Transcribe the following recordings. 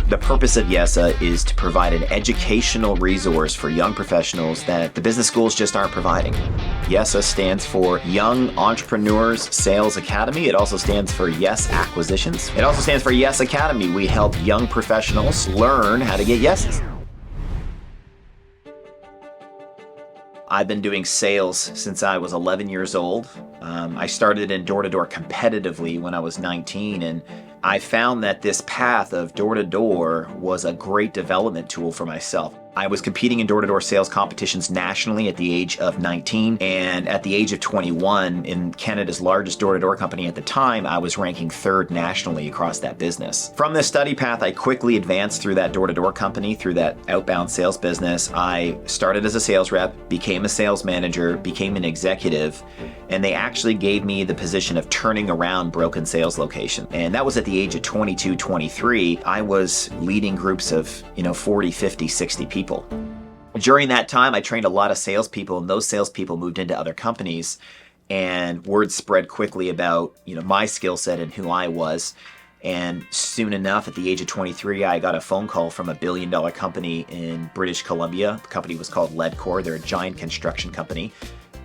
The purpose of Yesa is to provide an educational resource for young professionals that the business schools just aren't providing. Yesa stands for Young Entrepreneurs Sales Academy. It also stands for Yes Acquisitions. It also stands for Yes Academy. We help young professionals learn how to get yeses. I've been doing sales since I was 11 years old. I started in door-to-door competitively when I was 19, and I found that this path of door-to-door was a great development tool for myself. I was competing in door-to-door sales competitions nationally at the age of 19, and at the age of 21, in Canada's largest door-to-door company at the time, I was ranking third nationally across that business. From this study path, I quickly advanced through that door-to-door company, through that outbound sales business. I started as a sales rep, became a sales manager, became an executive, and they actually gave me the position of turning around broken sales location. And that was at the age of 22, 23. I was leading groups of, 40, 50, 60 people. During that time, I trained a lot of salespeople, and those salespeople moved into other companies, and word spread quickly about, my skill set and who I was. And soon enough, at the age of 23, I got a phone call from a billion-dollar company in British Columbia. The company was called Ledcor. They're a giant construction company,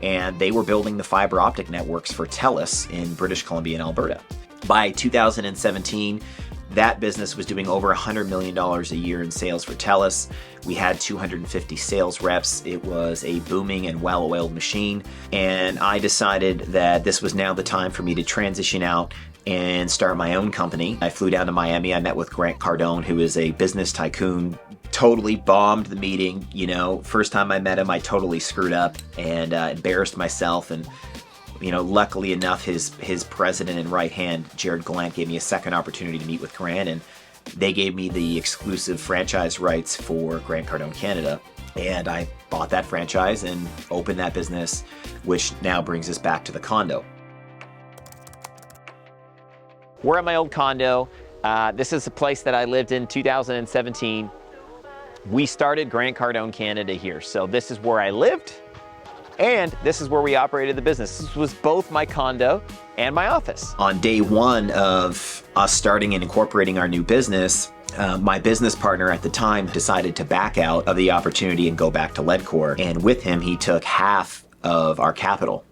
and they were building the fiber optic networks for TELUS in British Columbia and Alberta. By 2017, that business was doing over $100 million a year in sales for TELUS. We had 250 sales reps. It was a booming and well-oiled machine. And I decided that this was now the time for me to transition out and start my own company. I flew down to Miami. I met with Grant Cardone, who is a business tycoon. Totally bombed the meeting. First time I met him, I totally screwed up and embarrassed myself. And luckily enough, his president and right hand, Jared Gallant, gave me a second opportunity to meet with Grant, and they gave me the exclusive franchise rights for Grant Cardone Canada. And I bought that franchise and opened that business, which now brings us back to the condo. We're at my old condo. This is the place that I lived in 2017. We started Grant Cardone Canada here. So this is where I lived. And this is where we operated the business. This was both my condo and my office. On day one of us starting and incorporating our new business, my business partner at the time decided to back out of the opportunity and go back to Ledcor. And with him, he took half of our capital.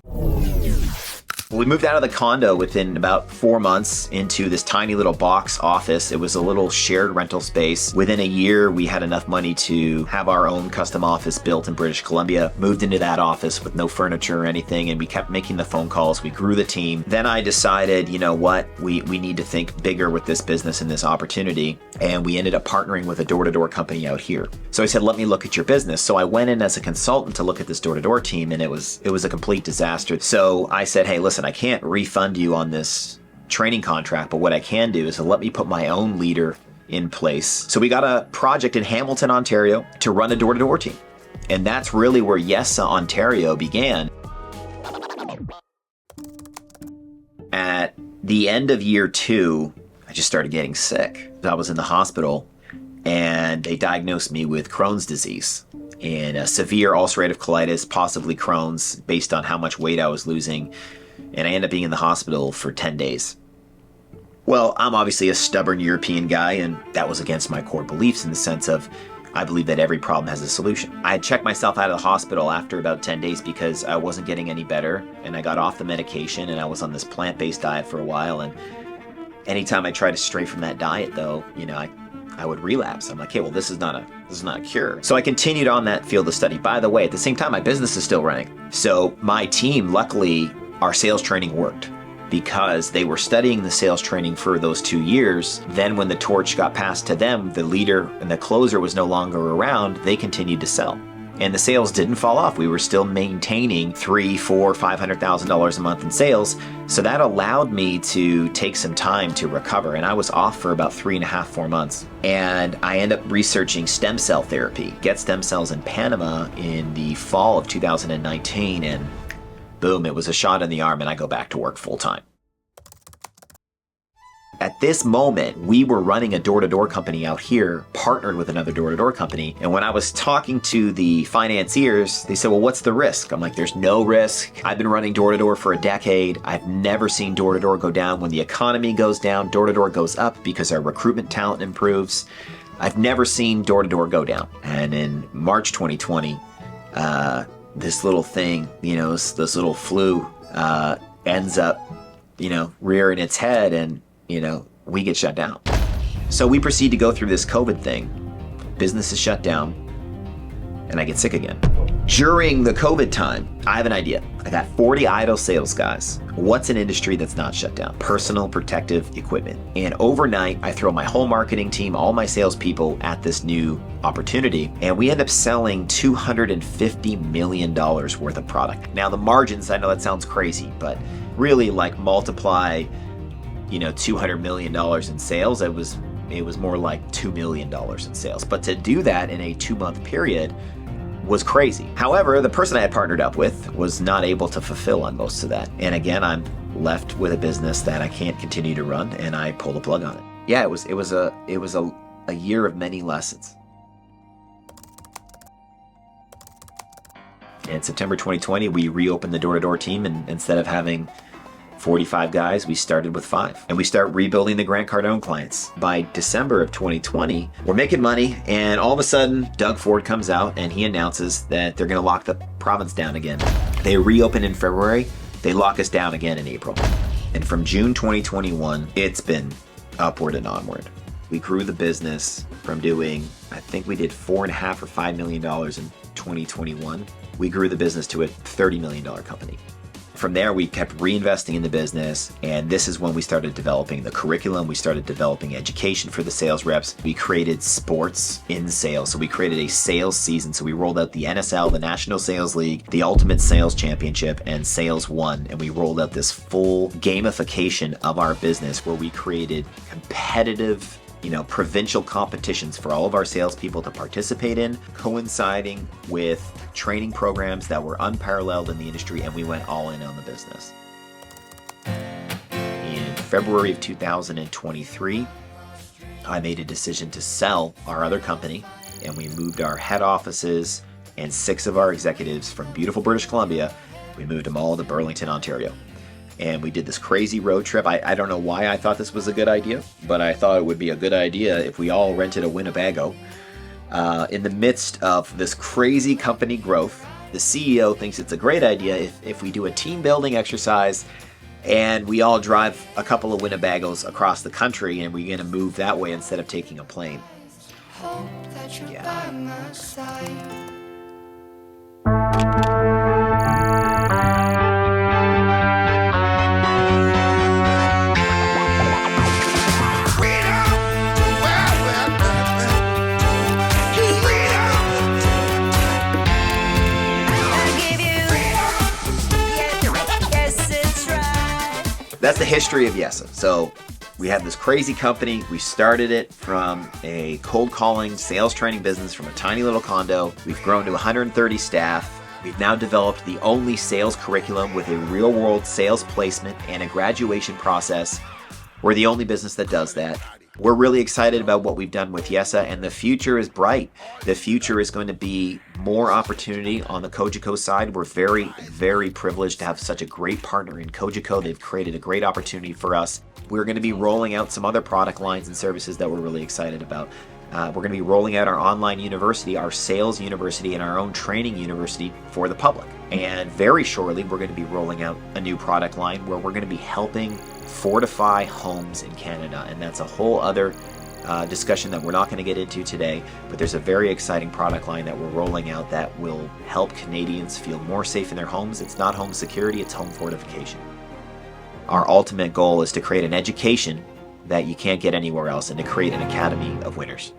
We moved out of the condo within about 4 months into this tiny little box office. It was a little shared rental space. Within a year, we had enough money to have our own custom office built in British Columbia. Moved into that office with no furniture or anything, and we kept making the phone calls. We grew the team. Then I decided, you know what, we need to think bigger with this business and this opportunity. And we ended up partnering with a door-to-door company out here. So I said, let me look at your business. So I went in as a consultant to look at this door-to-door team, and it was a complete disaster. So I said, hey, listen, I can't refund you on this training contract, but what I can do is to let me put my own leader in place. So we got a project in Hamilton, Ontario to run a door-to-door team. And that's really where Yesa Ontario began. At the end of year 2, I just started getting sick. I was in the hospital and they diagnosed me with Crohn's disease and a severe ulcerative colitis, possibly Crohn's, based on how much weight I was losing. And I ended up being in the hospital for 10 days. Well, I'm obviously a stubborn European guy, and that was against my core beliefs in the sense of I believe that every problem has a solution. I had checked myself out of the hospital after about 10 days because I wasn't getting any better, and I got off the medication, and I was on this plant-based diet for a while, and anytime I tried to stray from that diet, though, I would relapse. I'm like, okay, well, this is not a cure. So I continued on that field of study. By the way, at the same time, my business is still running. So my team, luckily, our sales training worked because they were studying the sales training for those 2 years. Then when the torch got passed to them, the leader and the closer was no longer around, they continued to sell. And the sales didn't fall off. We were still maintaining $300,000, $400,000, $500,000 a month in sales. So that allowed me to take some time to recover. And I was off for about 3.5, 4 months. And I ended up researching stem cell therapy, get stem cells in Panama in the fall of 2019. And boom, it was a shot in the arm and I go back to work full time. At this moment, we were running a door-to-door company out here, partnered with another door-to-door company. And when I was talking to the financiers, they said, well, what's the risk? I'm like, there's no risk. I've been running door-to-door for a decade. I've never seen door-to-door go down. When the economy goes down, door-to-door goes up because our recruitment talent improves. I've never seen door-to-door go down. And in March 2020, this little thing, this little flu ends up, rearing its head, and we get shut down. So we proceed to go through this COVID thing. Business is shut down, and I get sick again. During the COVID time, I have an idea. I got 40 idle sales guys. What's an industry that's not shut down? Personal protective equipment. And overnight, I throw my whole marketing team, all my salespeople at this new opportunity, and we end up selling $250 million worth of product. Now the margins, I know that sounds crazy, but really multiply $200 million in sales, it was more like $2 million in sales. But to do that in a 2-month period was crazy. However, the person I had partnered up with was not able to fulfill on most of that. And again, I'm left with a business that I can't continue to run, and I pulled the plug on it. Yeah, it was a year of many lessons. In September 2020, we reopened the door-to-door team, and instead of having 45 guys, we started with 5. And we start rebuilding the Grant Cardone clients. By December of 2020, we're making money, and all of a sudden, Doug Ford comes out and he announces that they're gonna lock the province down again. They reopen in February, they lock us down again in April. And from June 2021, it's been upward and onward. We grew the business from doing, I think we did $4.5 or $5 million in 2021. We grew the business to a $30 million company. From there, we kept reinvesting in the business, and this is when we started developing the curriculum. We started developing education for the sales reps. We created sports in sales. So we created a sales season. So we rolled out the NSL, the National Sales League, the Ultimate Sales Championship, and Sales One. And we rolled out this full gamification of our business where we created competitive provincial competitions for all of our salespeople to participate in, coinciding with training programs that were unparalleled in the industry, and we went all in on the business. In February of 2023, I made a decision to sell our other company, and we moved our head offices and 6 of our executives from beautiful British Columbia. We moved them all to Burlington, Ontario. And we did this crazy road trip. I don't know why I thought this was a good idea, but I thought it would be a good idea if we all rented a Winnebago. In the midst of this crazy company growth, the CEO thinks it's a great idea if we do a team building exercise and we all drive a couple of Winnebagos across the country, and we're going to move that way instead of taking a plane. Yeah. That's the history of Yesa. So we have this crazy company. We started it from a cold calling sales training business from a tiny little condo. We've grown to 130 staff. We've now developed the only sales curriculum with a real world sales placement and a graduation process. We're the only business that does that. We're really excited about what we've done with Yesa, and the future is bright. The future is going to be more opportunity on the Cogeco side. We're very, very privileged to have such a great partner in Cogeco. They've created a great opportunity for us. We're going to be rolling out some other product lines and services that we're really excited about. We're going to be rolling out our online university, our sales university, and our own training university for the public. And very shortly, we're going to be rolling out a new product line where we're going to be helping fortify homes in Canada. And that's a whole other discussion that we're not going to get into today, but there's a very exciting product line that we're rolling out that will help Canadians feel more safe in their homes. It's not home security, it's home fortification. Our ultimate goal is to create an education that you can't get anywhere else and to create an academy of winners.